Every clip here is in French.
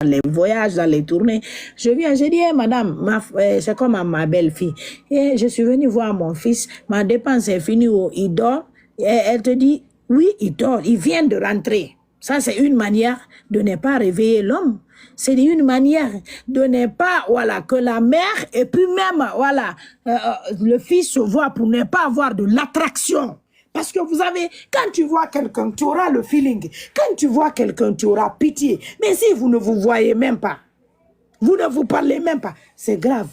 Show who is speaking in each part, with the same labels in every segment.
Speaker 1: les voyages, dans les tournées. Je viens, je dis, hey, madame, c'est comme ma belle-fille. Et je suis venue voir mon fils, ma dépense est finie, il dort. Et elle te dit, oui, il dort, il vient de rentrer. Ça, c'est une manière de ne pas réveiller l'homme. C'est une manière de ne pas, voilà, que la mère et puis même, voilà, le fils se voit pour ne pas avoir de l'attraction. Parce que vous avez, quand tu vois quelqu'un, tu auras le feeling. Quand tu vois quelqu'un, tu auras pitié. Mais si vous ne vous voyez même pas, vous ne vous parlez même pas, c'est grave.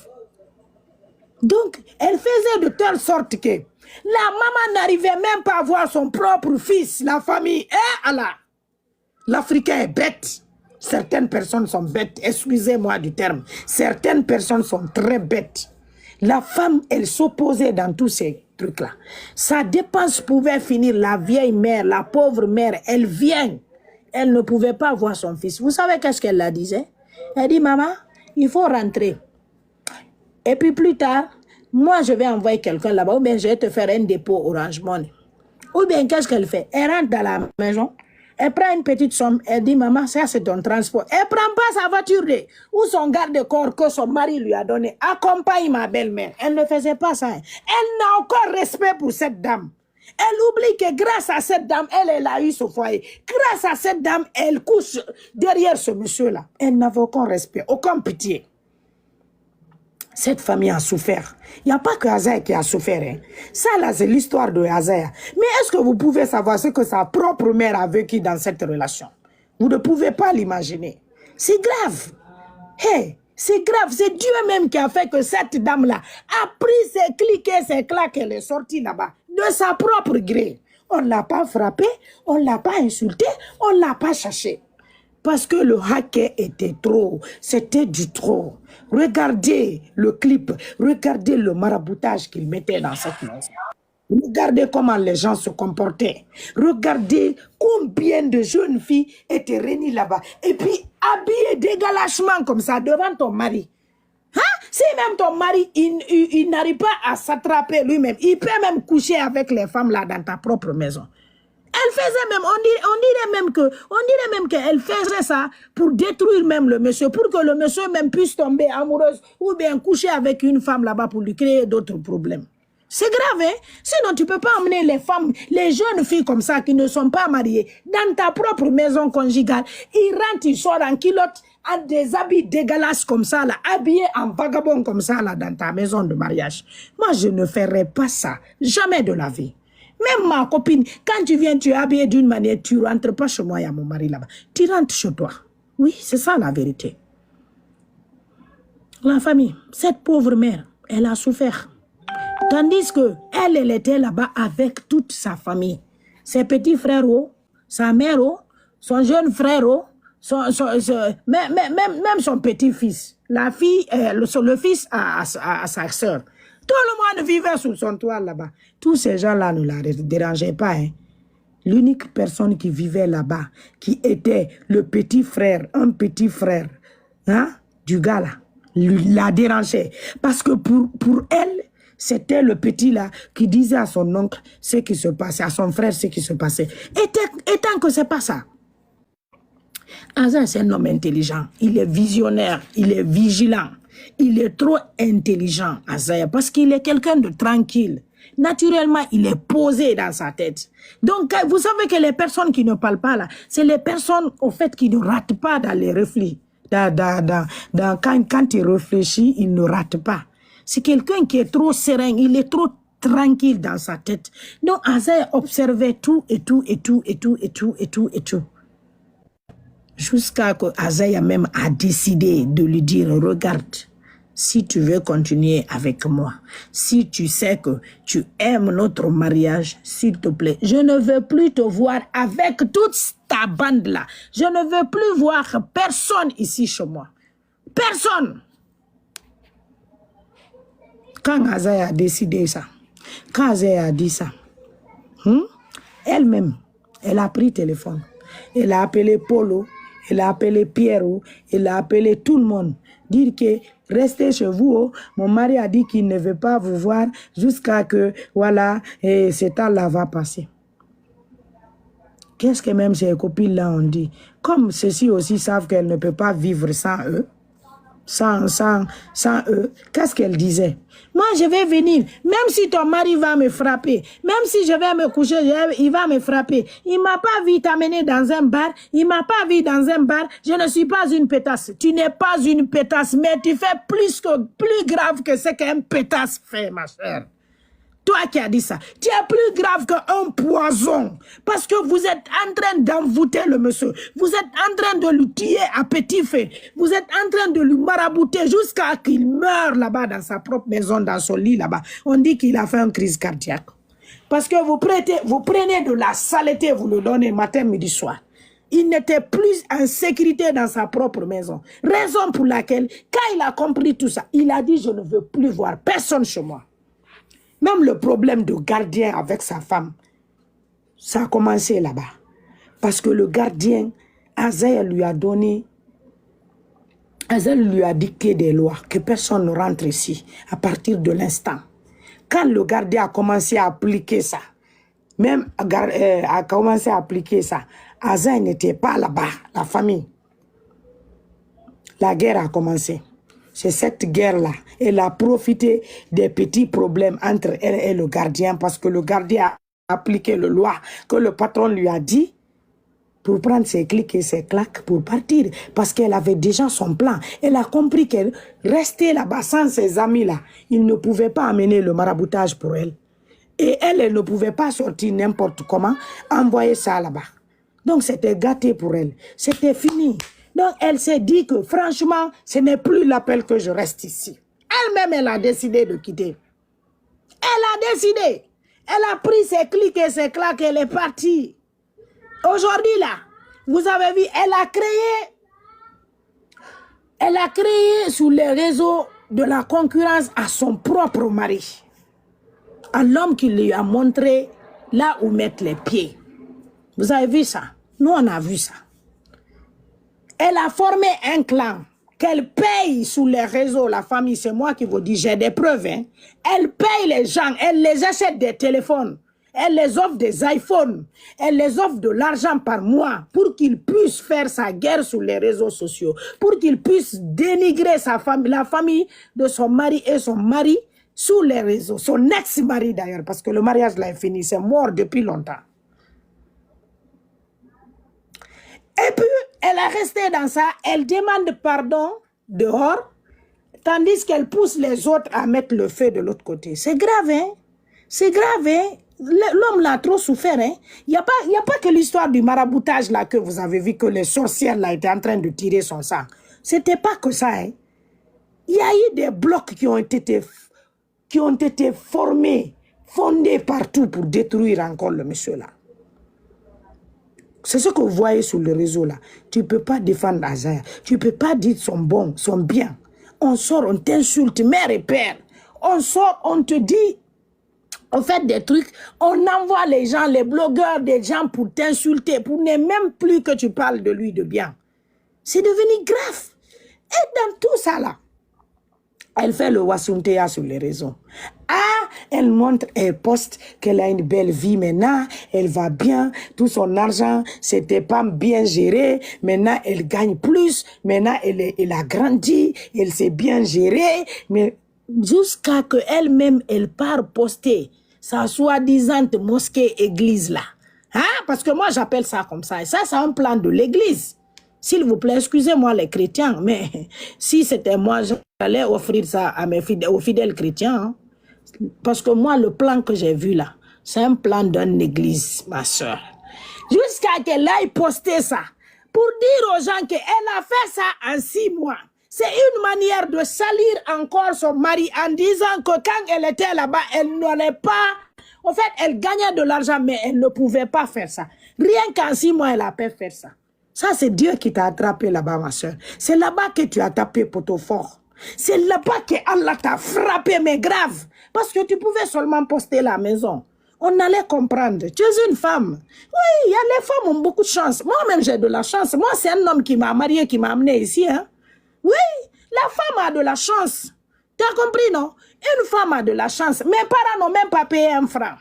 Speaker 1: Donc, elle faisait de telle sorte que la maman n'arrivait même pas à voir son propre fils, la famille. Eh Allah! L'Africain est bête. Certaines personnes sont bêtes. Excusez-moi du terme. Certaines personnes sont très bêtes. La femme, elle s'opposait dans tous ces trucs-là. Sa dépense pouvait finir. La vieille mère, la pauvre mère, elle vient. Elle ne pouvait pas voir son fils. Vous savez qu'est-ce qu'elle la disait? Elle dit, maman, il faut rentrer. Et puis plus tard, moi, je vais envoyer quelqu'un là-bas, ou bien je vais te faire un dépôt Orange Money. Ou bien, qu'est-ce qu'elle fait? Elle rentre dans la maison, elle prend une petite somme, elle dit, maman, ça c'est ton transport. Elle ne prend pas sa voiture ou son garde-corps que son mari lui a donné. Accompagne ma belle-mère. Elle ne faisait pas ça. Elle n'a aucun respect pour cette dame. Elle oublie que grâce à cette dame, elle a eu ce foyer. Grâce à cette dame, elle couche derrière ce monsieur-là. Elle n'avait aucun respect, aucun pitié. Cette famille a souffert. Il n'y a pas que Azaya qui a souffert. Hein. Ça, là, c'est l'histoire de Azaya. Mais est-ce que vous pouvez savoir ce que sa propre mère a vécu dans cette relation? Vous ne pouvez pas l'imaginer. C'est grave. Hey, c'est grave. C'est Dieu même qui a fait que cette dame-là a pris ses clics et ses claques. Elle est sortie là-bas de sa propre gré. On ne l'a pas frappée, on ne l'a pas insultée, on ne l'a pas cherchée. Parce que le hacker était trop. C'était du trop. Regardez le clip. Regardez le maraboutage qu'il mettait dans cette maison. Regardez comment les gens se comportaient. Regardez combien de jeunes filles étaient réunies là-bas. Et puis habillées dégalachement comme ça devant ton mari. Hein? Si même ton mari, il n'arrive pas à s'attraper lui-même, il peut même coucher avec les femmes là dans ta propre maison. Elle faisait même, on dirait même qu'elle faisait ça pour détruire même le monsieur, pour que le monsieur même puisse tomber amoureuse ou bien coucher avec une femme là-bas pour lui créer d'autres problèmes. C'est grave, hein? Sinon, tu ne peux pas emmener les femmes, les jeunes filles comme ça qui ne sont pas mariées dans ta propre maison conjugale. Ils rentrent, ils sortent en culotte, à des habits dégueulasses comme ça, là, habillés en vagabond comme ça, là, dans ta maison de mariage. Moi, je ne ferai pas ça. Jamais de la vie. Même ma copine, quand tu viens, tu es habillée d'une manière, tu ne rentres pas chez moi, il y a mon mari là-bas. Tu rentres chez toi. Oui, c'est ça la vérité. La famille, cette pauvre mère, elle a souffert. Tandis que elle était là-bas avec toute sa famille. Ses petits frères, sa mère, son jeune frère, même son petit-fils. La fille, le fils à sa soeur. Tout le monde vivait sous son toit là-bas. Tous ces gens-là ne la dérangeaient pas. Hein. L'unique personne qui vivait là-bas, qui était le petit frère, un petit frère hein, du gars là, la dérangeait. Parce que pour elle, c'était le petit là qui disait à son oncle ce qui se passait, à son frère ce qui se passait. Et tant que ce n'est pas ça. Azaya, c'est un homme intelligent. Il est visionnaire, il est vigilant. Il est trop intelligent, Azaya, parce qu'il est quelqu'un de tranquille. Naturellement, il est posé dans sa tête. Donc, vous savez que les personnes qui ne parlent pas là, c'est les personnes, au fait, qui ne ratent pas dans les reflets. Quand il réfléchit, il ne rate pas. C'est quelqu'un qui est trop serein, il est trop tranquille dans sa tête. Donc, Azaya observait tout et tout et tout et tout et tout et tout et tout. Jusqu'à que Azaya même a décidé de lui dire, regarde, si tu veux continuer avec moi, si tu sais que tu aimes notre mariage, s'il te plaît, je ne veux plus te voir avec toute ta bande-là. Je ne veux plus voir personne ici chez moi. Personne. Quand Azaya a décidé ça, quand Azaya a dit ça, elle-même, elle a pris le téléphone. Elle a appelé Polo, elle a appelé Pierrot, elle a appelé tout le monde. Dire que restez chez vous, mon mari a dit qu'il ne veut pas vous voir jusqu'à que, voilà, et ce temps-là va passer. Qu'est-ce que même ces copines-là ont dit? Comme ceux-ci aussi savent qu'elles ne peuvent pas vivre sans eux, sans eux, qu'est-ce qu'elle disait? Moi, je vais venir, même si ton mari va me frapper, même si je vais me coucher, il va me frapper. Il m'a pas vu t'amener dans un bar, il m'a pas vu dans un bar, je ne suis pas une pétasse. Tu n'es pas une pétasse, mais tu fais plus grave que ce qu'un pétasse fait, ma chère. Toi qui as dit ça, tu es plus grave qu'un poison. Parce que vous êtes en train d'envoûter le monsieur. Vous êtes en train de lui tuer à petit feu. Vous êtes en train de lui marabouter jusqu'à qu'il meure là-bas dans sa propre maison, dans son lit là-bas. On dit qu'il a fait une crise cardiaque. Parce que vous prenez de la saleté, vous le donnez matin, midi, soir. Il n'était plus en sécurité dans sa propre maison. Raison pour laquelle, quand il a compris tout ça, il a dit, je ne veux plus voir personne chez moi. Même le problème de gardien avec sa femme, ça a commencé là-bas. Parce que le gardien, Azaël lui a dicté des lois, que personne ne rentre ici à partir de l'instant. Quand le gardien a commencé à appliquer ça, Azaël n'était pas là-bas, la famille. La guerre a commencé. C'est cette guerre-là. Elle a profité des petits problèmes entre elle et le gardien parce que le gardien a appliqué la loi que le patron lui a dit pour prendre ses clics et ses claques pour partir. Parce qu'elle avait déjà son plan. Elle a compris qu'elle restait là-bas sans ses amis-là. Ils ne pouvaient pas amener le maraboutage pour elle. Et elle ne pouvait pas sortir n'importe comment, envoyer ça là-bas. Donc c'était gâté pour elle. C'était fini. Donc, elle s'est dit que, franchement, ce n'est plus l'appel que je reste ici. Elle-même, elle a décidé de quitter. Elle a décidé. Elle a pris ses clics et ses claques, elle est partie. Aujourd'hui, là, vous avez vu, elle a créé sous les réseaux de la concurrence à son propre mari. À l'homme qui lui a montré là où mettre les pieds. Vous avez vu ça? Nous, on a vu ça. Elle a formé un clan qu'elle paye sous les réseaux. La famille, c'est moi qui vous dis, j'ai des preuves. Hein. Elle paye les gens, elle les achète des téléphones, elle les offre des iPhones, elle les offre de l'argent par mois pour qu'ils puissent faire sa guerre sur les réseaux sociaux, pour qu'ils puissent dénigrer sa famille, la famille de son mari et son mari sous les réseaux. Son ex-mari d'ailleurs, parce que le mariage là est fini, c'est mort depuis longtemps. Et puis, elle est restée dans ça, elle demande pardon dehors, tandis qu'elle pousse les autres à mettre le feu de l'autre côté. C'est grave, hein? C'est grave, hein? L'homme l'a trop souffert, hein? Il n'y a pas que l'histoire du maraboutage là que vous avez vu que les sorcières là étaient en train de tirer son sang. C'était pas que ça, hein? Il y a eu des blocs qui ont été fondés partout pour détruire encore le monsieur là. C'est ce que vous voyez sur le réseau là. Tu ne peux pas défendre Azaël. Tu ne peux pas dire son bien. On sort, on t'insulte, mère et père. On sort, on te dit, on fait des trucs, on envoie les gens, les blogueurs, des gens pour t'insulter, pour ne même plus que tu parles de lui de bien. C'est devenu grave. Et dans tout ça là, elle fait le wasuntea sur les réseaux. Ah, elle montre, elle poste qu'elle a une belle vie maintenant, elle va bien, tout son argent, c'était pas bien géré, maintenant elle gagne plus, maintenant elle a grandi, elle s'est bien gérée, mais jusqu'à que elle-même, elle part poster sa soi-disant mosquée église là. Hein? Parce que moi j'appelle ça comme ça, et ça c'est un plan de l'église. S'il vous plaît, excusez-moi les chrétiens, mais si c'était moi, j'allais offrir ça à aux fidèles chrétiens. Hein. Parce que moi, le plan que j'ai vu là, c'est un plan d'une église, ma soeur. Jusqu'à qu'elle aille poster ça, pour dire aux gens qu'elle a fait ça en 6 mois. C'est une manière de salir encore son mari en disant que quand elle était là-bas, elle n'allait pas... En fait, elle gagnait de l'argent, mais elle ne pouvait pas faire ça. Rien qu'en 6 mois, elle a pu faire ça. Ça, c'est Dieu qui t'a attrapé là-bas, ma soeur. C'est là-bas que tu as tapé poteau fort. C'est là-bas que Allah t'a frappé, mais grave. Parce que tu pouvais seulement poster la maison. On allait comprendre. Tu es une femme. Oui, les femmes ont beaucoup de chance. Moi-même, j'ai de la chance. Moi, c'est un homme qui m'a marié, qui m'a amené ici. Hein? Oui, la femme a de la chance. Tu as compris, non? Une femme a de la chance. Mes parents n'ont même pas payé 1 franc.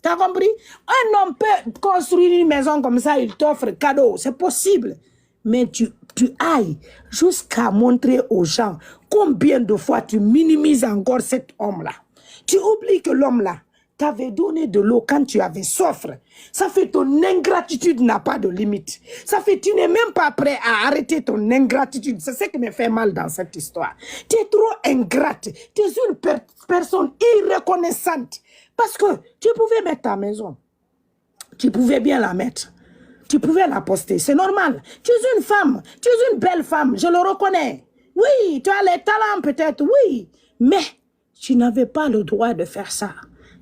Speaker 1: T'as compris? Un homme peut construire une maison comme ça, il t'offre cadeau. C'est possible. Mais tu ailles jusqu'à montrer aux gens combien de fois tu minimises encore cet homme-là. Tu oublies que l'homme-là t'avait donné de l'eau quand tu avais soif. Ça fait ton ingratitude n'a pas de limite. Ça fait tu n'es même pas prêt à arrêter ton ingratitude. C'est ce qui me fait mal dans cette histoire. Tu es trop ingrate. Tu es une personne irreconnaissante. Parce que tu pouvais mettre ta maison. Tu pouvais bien la mettre. Tu pouvais la poster. C'est normal. Tu es une femme. Tu es une belle femme. Je le reconnais. Oui, tu as les talents peut-être. Oui. Mais tu n'avais pas le droit de faire ça.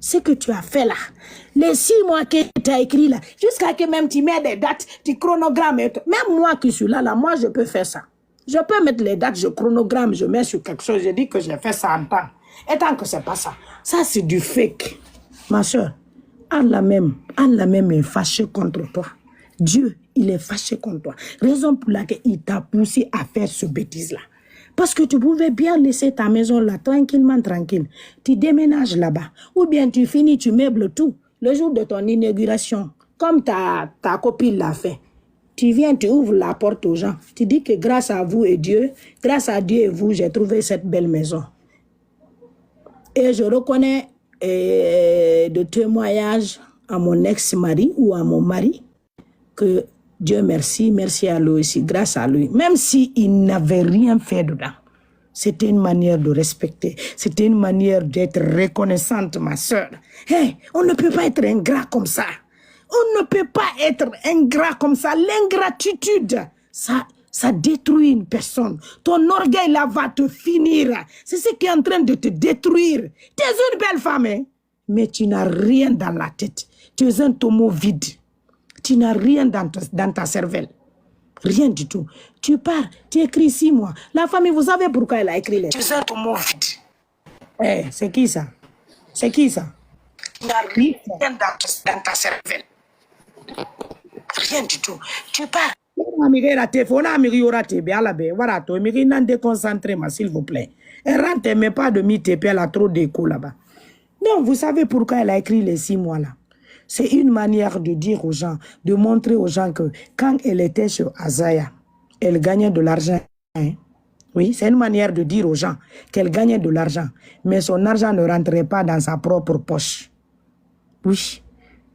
Speaker 1: Ce que tu as fait là, les 6 mois que tu as écrit là, jusqu'à que même tu mets des dates, tu chronogrammes. Même moi qui suis là, moi je peux faire ça. Je peux mettre les dates, je chronogramme, je mets sur quelque chose, je dis que j'ai fait ça en temps. Et tant que c'est pas ça, ça c'est du fake. Ma soeur, Allah même est fâché contre toi. Dieu, il est fâché contre toi. Raison pour laquelle il t'a poussé à faire ce bêtise-là. Parce que tu pouvais bien laisser ta maison là, tranquillement, tranquille. Tu déménages là-bas. Ou bien tu finis, tu meubles tout. Le jour de ton inauguration, comme ta copine l'a fait, tu viens, tu ouvres la porte aux gens. Tu dis que grâce à vous et Dieu, grâce à Dieu et vous, j'ai trouvé cette belle maison. Et je reconnais de témoignages à mon ex-mari ou à mon mari que Dieu merci, merci à lui aussi, grâce à lui. Même s'il n'avait rien fait dedans. C'était une manière de respecter. C'était une manière d'être reconnaissante, ma soeur. Hey, on ne peut pas être ingrat comme ça. On ne peut pas être ingrat comme ça. L'ingratitude, ça détruit une personne. Ton orgueil là va te finir. C'est ce qui est en train de te détruire. Tu es une belle femme, hein? Mais tu n'as rien dans la tête. Tu es un tombeau vide. Tu n'as rien dans ta cervelle. Rien du tout. Tu pars, tu écris 6 mois. La famille, vous savez pourquoi elle a écrit les... Tu es un tombeau vide. Eh, c'est qui ça? C'est qui ça? Tu n'as rien dans ta cervelle. Rien du tout. Tu pars. S'il vous plaît. Et rentre, mais pas de mi-TP, elle a trop d'écho là-bas. Donc, vous savez pourquoi elle a écrit les 6 mois là? C'est une manière de dire aux gens, de montrer aux gens que quand elle était chez Azaya, elle gagnait de l'argent. Hein? Oui, c'est une manière de dire aux gens qu'elle gagnait de l'argent, mais son argent ne rentrait pas dans sa propre poche. Oui,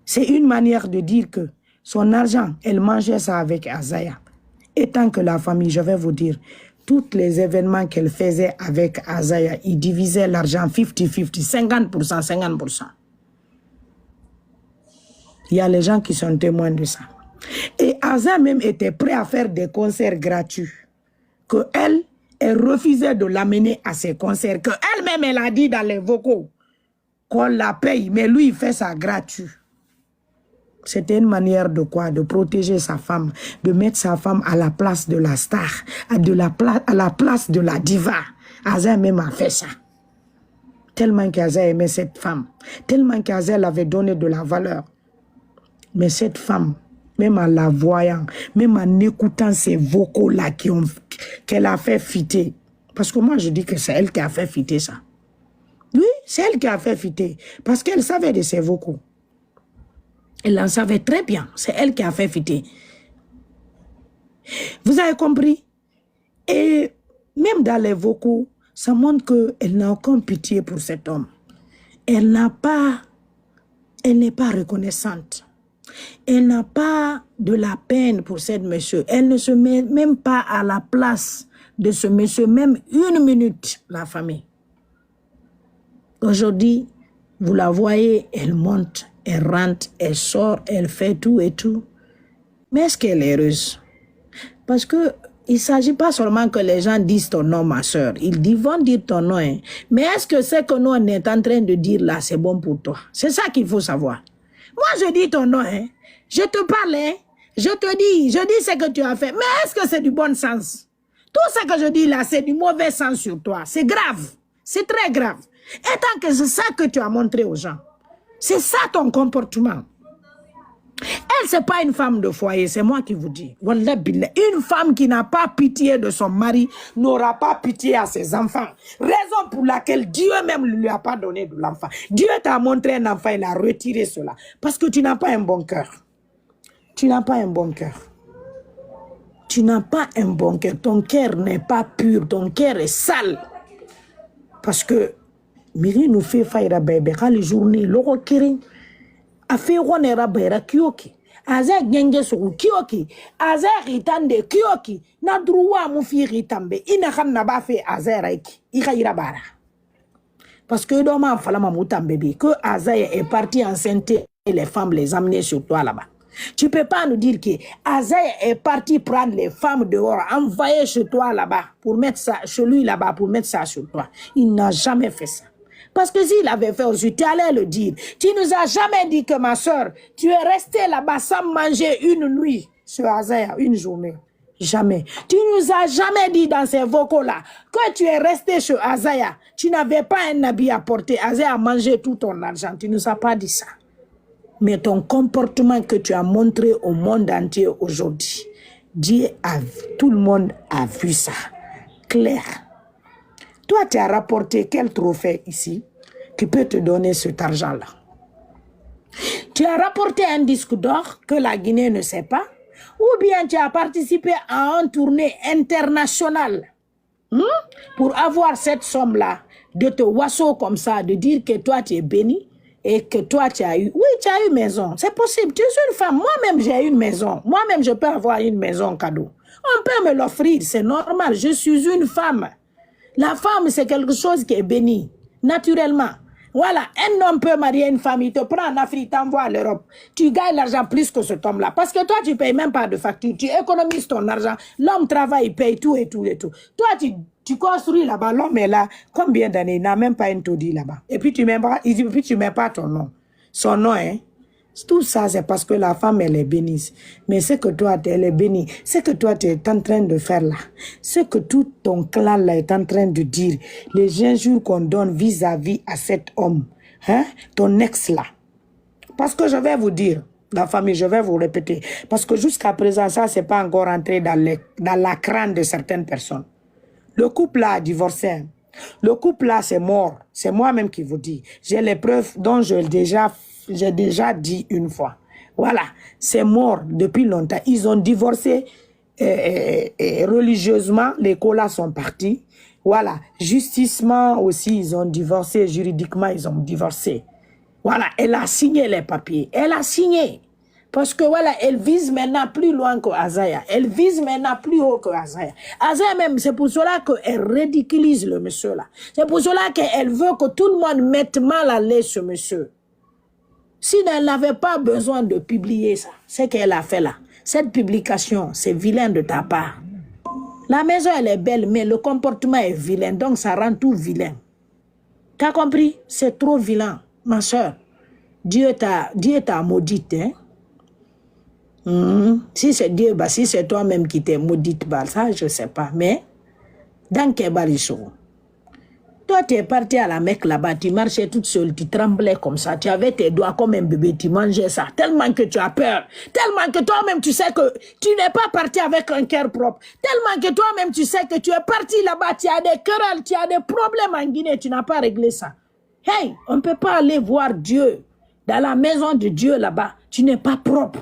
Speaker 1: c'est une manière de dire que son argent, elle mangeait ça avec Azaya. Et tant que la famille, je vais vous dire, tous les événements qu'elle faisait avec Azaya, ils divisaient l'argent 50-50, 50%, 50%. Il y a les gens qui sont témoins de ça. Et Azaya même était prêt à faire des concerts gratuits. Que elle refusait de l'amener à ses concerts. Que elle-même, elle a dit dans les vocaux qu'on la paye, mais lui, il fait ça gratuit. C'était une manière de quoi? De protéger sa femme, de mettre sa femme à la place de la star, à la place de la diva. Azaya même a fait ça. Tellement qu'Azaya aimait cette femme. Tellement qu'Azaya l'avait donné de la valeur. Mais cette femme, même en la voyant, même en écoutant ces vocaux-là qu'elle a fait fitter, parce que moi je dis que c'est elle qui a fait fitter ça. Oui, c'est elle qui a fait fitter, parce qu'elle savait de ces vocaux. Elle en savait très bien, c'est elle qui a fait fitter. Vous avez compris? Et même dans les vocaux, ça montre qu'elle n'a aucune pitié pour cet homme. Elle n'est pas reconnaissante. Elle n'a pas de la peine pour cette monsieur. Elle ne se met même pas à la place de ce monsieur, même une minute, la famille. Aujourd'hui, vous la voyez, elle monte, elle rentre, elle sort, elle fait tout et tout. Mais est-ce qu'elle est heureuse? Parce que il ne s'agit pas seulement que les gens disent ton nom, ma soeur. Ils vont dire ton nom. Hein. Mais est-ce que ce que nous on est en train de dire là, c'est bon pour toi? C'est ça qu'il faut savoir. Moi, je dis ton nom, hein. Je te parle, hein. Je dis ce que tu as fait. Mais est-ce que c'est du bon sens? Tout ce que je dis là, c'est du mauvais sens sur toi. C'est grave. C'est très grave. Et tant que c'est ça que tu as montré aux gens, c'est ça ton comportement. Elle, c'est pas une femme de foyer, c'est moi qui vous dis. Wallah billah, une femme qui n'a pas pitié de son mari n'aura pas pitié à ses enfants. Raison pour laquelle Dieu même ne lui a pas donné de l'enfant. Dieu t'a montré un enfant, il a retiré cela. Parce que tu n'as pas un bon cœur. Tu n'as pas un bon cœur. Tu n'as pas un bon cœur. Ton cœur n'est pas pur, ton cœur est sale. Parce que, Miri nous fait faire bébé, quand les journées, l'eau kiring. A fait ronera bera kioki aza genge so kioki aza ritande kioki na droit mu fi ritambe ina xamna ba fe aza raiki ira bara parce que doma fala mamutambe bi que aza est parti enceinte et les femmes les amener sur toi là-bas. Tu peux pas nous dire que Azaï est parti prendre les femmes dehors, envoyer chez toi là-bas pour mettre ça chez lui là-bas pour mettre ça sur toi. Il n'a jamais fait ça. Parce que s'il avait fait aussi, tu allais le dire. Tu nous as jamais dit que ma soeur, tu es restée là-bas sans manger une nuit sur Azaïa, une journée. Jamais. Tu nous as jamais dit dans ces vocaux-là que tu es resté chez Azaïa. Tu n'avais pas un habit à porter. Azaïa a mangé tout ton argent. Tu ne nous as pas dit ça. Mais ton comportement que tu as montré au monde entier aujourd'hui, tout le monde a vu ça. Clair. Toi, tu as rapporté quel trophée ici qui peut te donner cet argent-là? Tu as rapporté un disque d'or que la Guinée ne sait pas, ou bien tu as participé à une tournée internationale pour avoir cette somme-là, de te wasseau comme ça, de dire que toi tu es béni et que toi tu as eu. Oui, tu as eu maison, c'est possible. Tu es une femme, moi-même j'ai une maison. Moi-même je peux avoir une maison cadeau. On peut me l'offrir, c'est normal, je suis une femme. La femme, c'est quelque chose qui est béni, naturellement. Voilà, un homme peut marier une femme, il te prend en Afrique, t'envoie à l'Europe. Tu gagnes l'argent plus que cet homme-là. Parce que toi, tu ne payes même pas de facture. Tu économises ton argent. L'homme travaille, il paye tout et tout et tout. Toi, tu construis là-bas. L'homme est là. Combien d'années? Il n'a même pas une taudis là-bas. Et puis, tu ne mets pas ton nom. Son nom, hein? Tout ça, c'est parce que la femme, elle est bénie. Mais ce que toi, elle est bénie, ce que toi, tu es en train de faire là, ce que tout ton clan là est en train de dire, les injures qu'on donne vis-à-vis à cet homme, hein, ton ex là. Parce que je vais vous dire, la famille, je vais vous répéter, parce que jusqu'à présent, ça, c'est pas encore entré dans la crâne de certaines personnes. Le couple là a divorcé. Hein. Le couple là, c'est mort. C'est moi-même qui vous dis. J'ai les preuves dont j'ai déjà dit une fois. Voilà, c'est mort depuis longtemps. Ils ont divorcé religieusement, les colas sont partis. Voilà, justicement aussi, ils ont divorcé, juridiquement, ils ont divorcé. Voilà, elle a signé les papiers. Elle a signé. Parce que voilà, elle vise maintenant plus loin que Azaïa. Elle vise maintenant plus haut que Azaïa. Azaïa même, c'est pour cela qu'elle ridiculise le monsieur là. C'est pour cela qu'elle veut que tout le monde mette mal à l'aise ce monsieur. Si elle n'avait pas besoin de publier ça, c'est qu'elle a fait là. Cette publication, c'est vilain de ta part. La maison, elle est belle, mais le comportement est vilain. Donc, ça rend tout vilain. Tu as compris? C'est trop vilain, ma soeur. Dieu t'a maudite, hein? Si c'est Dieu, bah, si c'est toi-même qui t'es maudite, bah, ça, je ne sais pas. Mais, dans quel barichon? Toi, tu es parti à la Mecque là-bas, tu marchais toute seule, tu tremblais comme ça, tu avais tes doigts comme un bébé, tu mangeais ça, tellement que tu as peur, tellement que toi-même tu sais que tu n'es pas parti avec un cœur propre, tellement que toi-même tu sais que tu es parti là-bas, tu as des querelles, tu as des problèmes en Guinée, tu n'as pas réglé ça. Hey, on ne peut pas aller voir Dieu dans la maison de Dieu là-bas, tu n'es pas propre.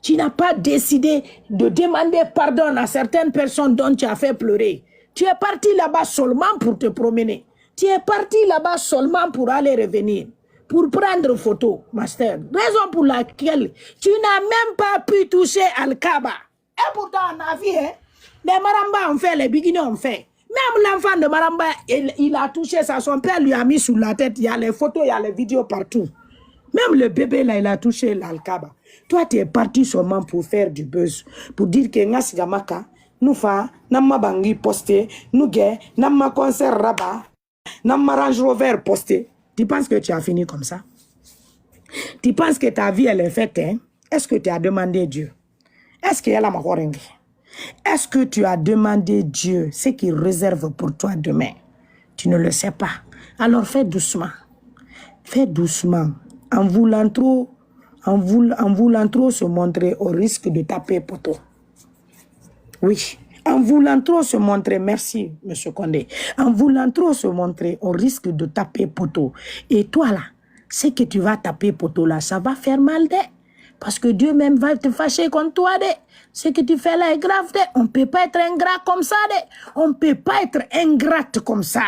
Speaker 1: Tu n'as pas décidé de demander pardon à certaines personnes dont tu as fait pleurer. Tu es parti là-bas seulement pour te promener. Tu es parti là-bas seulement pour aller revenir, pour prendre photo, master. Raison pour laquelle tu n'as même pas pu toucher Al-Kaaba. Et pourtant, on a vu, hein, les Maramba ont fait, les Biguinés ont fait. Même l'enfant de Maramba, il a touché ça. Son père lui a mis sur la tête. Il y a les photos, il y a les vidéos partout. Même le bébé, là, il a touché l'Al-Kaaba. Toi, tu es parti seulement pour faire du buzz. Pour dire que Nasigamaka, nous fa, namma bangi posté, nous gay, namma concert rabat, namma Range Rover posté. Tu penses que tu as fini comme ça? Tu penses que ta vie, elle est faite, hein? Est-ce que tu as demandé Dieu? Est-ce qu'il y a la mahorengue? Est-ce que tu as demandé Dieu ce qu'il réserve pour toi demain? Tu ne le sais pas. Alors fais doucement. Fais doucement. En voulant trop en voulant trop se montrer au risque de taper poteau. Oui, en voulant trop se montrer, merci M. Condé, en voulant trop se montrer au risque de taper poteau. Et toi là, ce que tu vas taper poteau là, ça va faire mal dès. Parce que Dieu même va te fâcher contre toi dès. Ce que tu fais là est grave dès. On ne peut pas être ingrat comme ça dès. On ne peut pas être ingrate comme ça.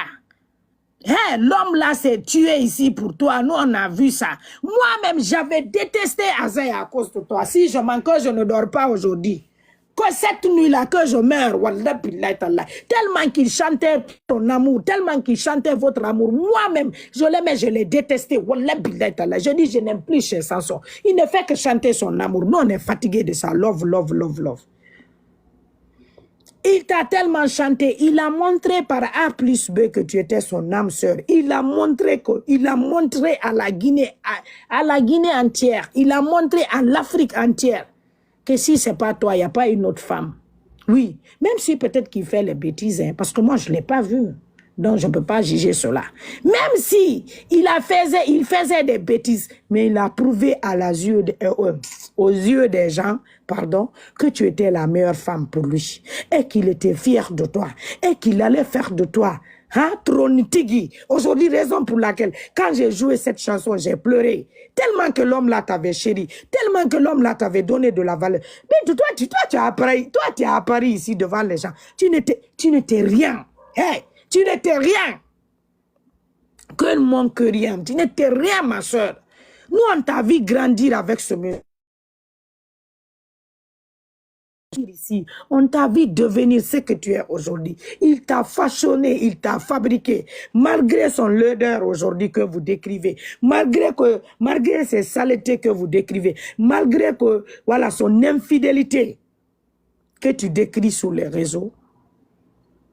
Speaker 1: Hey, l'homme là s'est tué ici pour toi. Nous, on a vu ça. Moi-même, j'avais détesté Azaï à cause de toi. Si je manque, je ne dors pas aujourd'hui. Que cette nuit-là, que je meurs, wallah billahi tallah, tellement qu'il chantait ton amour, tellement qu'il chantait votre amour, moi-même, je l'aimais, je l'ai détesté, wallah billahi tallah. Je dis, je n'aime plus ces chansons. Il ne fait que chanter son amour. Nous, on est fatigué de ça. Love, love, love, love. Il t'a tellement chanté, il a montré par A plus B que tu étais son âme sœur. Il a montré à la Guinée, à la Guinée entière. Il a montré à l'Afrique entière que si c'est pas toi, il n'y a pas une autre femme. Oui, même si peut-être qu'il fait les bêtises, hein, parce que moi je l'ai pas vu. Donc je ne peux pas juger cela. Même si il faisait des bêtises, mais il a prouvé aux yeux des gens, pardon, que tu étais la meilleure femme pour lui. Et qu'il était fier de toi. Et qu'il allait faire de toi. Hein, Tronitigi. Aujourd'hui, raison pour laquelle, quand j'ai joué cette chanson, j'ai pleuré. Tellement que l'homme là t'avait chéri. Tellement que l'homme là t'avait donné de la valeur. Mais toi, tu as apparu ici devant les gens. Tu n'étais rien. Hey, tu n'étais rien. Que ne manque rien. Tu n'étais rien, ma soeur. Nous, on t'a vu grandir avec ce monsieur. Ici, on t'a vu devenir ce que tu es aujourd'hui. Il t'a façonné, il t'a fabriqué. Malgré son laideur aujourd'hui que vous décrivez, malgré ces saletés que vous décrivez, malgré que, voilà, son infidélité que tu décris sur les réseaux,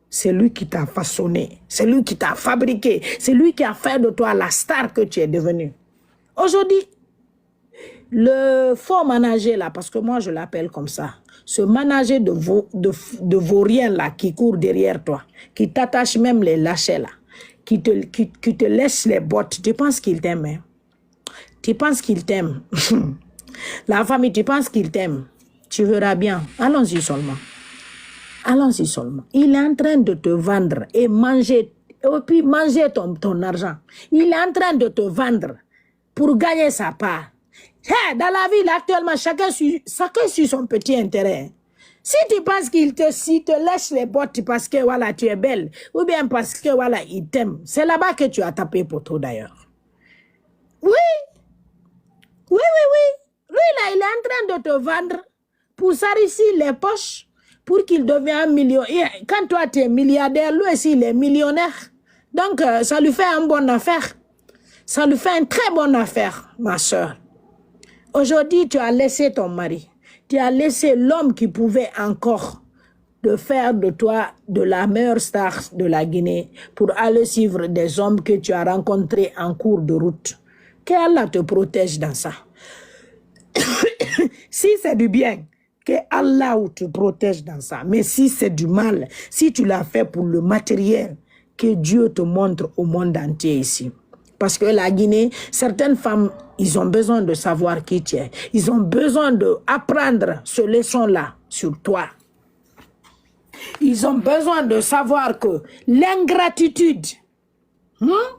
Speaker 1: c'est lui qui t'a façonné, c'est lui qui t'a fabriqué, c'est lui qui a fait de toi la star que tu es devenue. Aujourd'hui, le faux manager là, parce que moi je l'appelle comme ça, ce manager de vaurien là qui court derrière toi, qui t'attache même les lâchers là, qui te laisse les bottes, tu penses qu'il t'aime, hein? Tu penses qu'il t'aime. La famille, tu penses qu'il t'aime. Tu verras bien. Allons-y seulement. Allons-y seulement. Il est en train de te vendre et manger, et puis manger ton argent. Il est en train de te vendre pour gagner sa part. Hey, dans la ville actuellement, chacun suit son petit intérêt. Si tu penses qu'il te laisse les bottes parce que voilà, tu es belle, ou bien parce que voilà, il t'aime, c'est là-bas que tu as tapé poteau d'ailleurs. Oui, oui, oui, oui. Lui là, il est en train de te vendre pour s'enrichir les poches, pour qu'il devienne millionnaire. Quand toi tu es milliardaire, lui aussi il est millionnaire. Donc ça lui fait une bonne affaire. Ça lui fait une très bonne affaire, ma soeur. Aujourd'hui, tu as laissé ton mari. Tu as laissé l'homme qui pouvait encore de faire de toi de la meilleure star de la Guinée pour aller suivre des hommes que tu as rencontrés en cours de route. Qu'Allah te protège dans ça. Si c'est du bien, que Allah te protège dans ça. Mais si c'est du mal, si tu l'as fait pour le matériel, que Dieu te montre au monde entier ici. Parce que la Guinée, certaines femmes, ils ont besoin de savoir qui tu es. Ils ont besoin d'apprendre ce leçon-là sur toi. Ils ont besoin de savoir que l'ingratitude,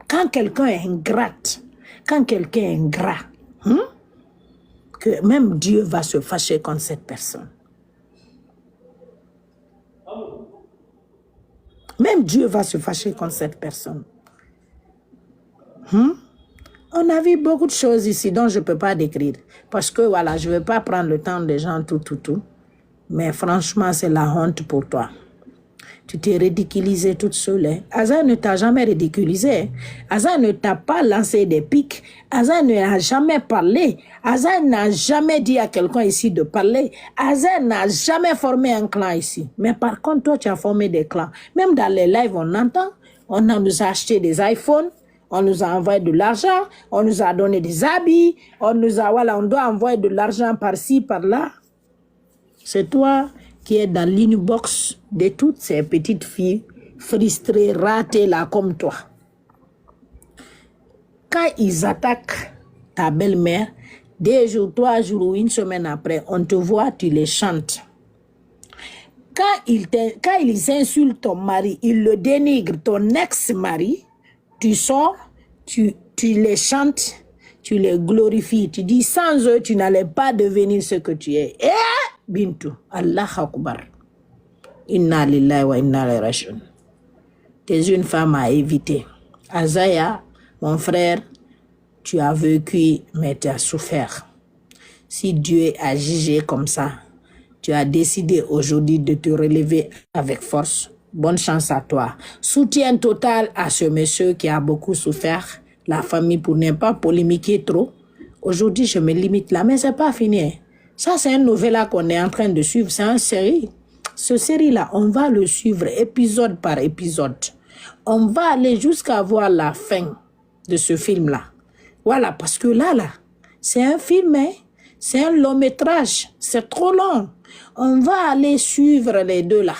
Speaker 1: quand quelqu'un est ingrate, quand quelqu'un est ingrat, que même Dieu va se fâcher contre cette personne. Même Dieu va se fâcher contre cette personne. On a vu beaucoup de choses ici dont je ne peux pas décrire. Parce que voilà, je ne vais pas prendre le temps des gens tout. Mais franchement, c'est la honte pour toi. Tu t'es ridiculisée toute seule. Hein. Aza ne t'a jamais ridiculisé. Aza ne t'a pas lancé des pics. Aza ne a jamais parlé. Aza n'a jamais dit à quelqu'un ici de parler. Aza n'a jamais formé un clan ici. Mais par contre, toi, tu as formé des clans. Même dans les lives, on entend. On nous a acheté des iPhones. On nous a envoyé de l'argent. On nous a donné des habits. On doit envoyer de l'argent par-ci, par-là. C'est toi qui est dans l'inbox de toutes ces petites filles frustrées, ratées là comme toi. Quand ils attaquent ta belle-mère, 2 jours, 3 jours ou une semaine après, on te voit, tu les chantes. Quand ils insultent ton mari, ils le dénigrent, ton ex-mari, tu sors, tu les chantes, tu les glorifies. Tu dis, sans eux, tu n'allais pas devenir ce que tu es. Eh, Bintou, Allah Akbar. Inna lillahi wa inna ilayhi raji'un. Tu es une femme à éviter. Azaya, mon frère, tu as vécu, mais tu as souffert. Si Dieu a jugé comme ça, tu as décidé aujourd'hui de te relever avec force. Bonne chance à toi. Soutien total à ce monsieur qui a beaucoup souffert. La famille, pour ne pas polémiquer trop. Aujourd'hui, je me limite là, mais c'est pas fini. Ça, c'est un nouvel qu'on est en train de suivre. C'est une série. Ce série-là, on va le suivre épisode par épisode. On va aller jusqu'à voir la fin de ce film-là. Voilà, parce que là, c'est un film, hein? C'est un long métrage. C'est trop long. On va aller suivre les deux là.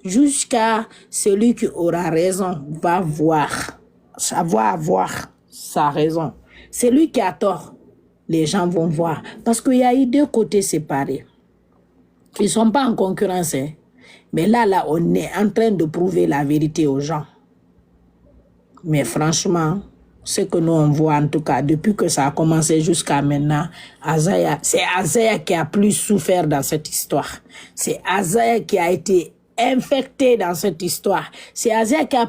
Speaker 1: Jusqu'à celui qui aura raison va avoir sa raison. Celui qui a tort, les gens vont voir. Parce qu'il y a eu 2 côtés séparés. Ils ne sont pas en concurrence. Hein? Mais là, on est en train de prouver la vérité aux gens. Mais franchement, ce que nous on voit en tout cas, depuis que ça a commencé jusqu'à maintenant, c'est Azaya qui a plus souffert dans cette histoire. C'est Azaya qui a été infecté dans cette histoire. C'est Azaya qui a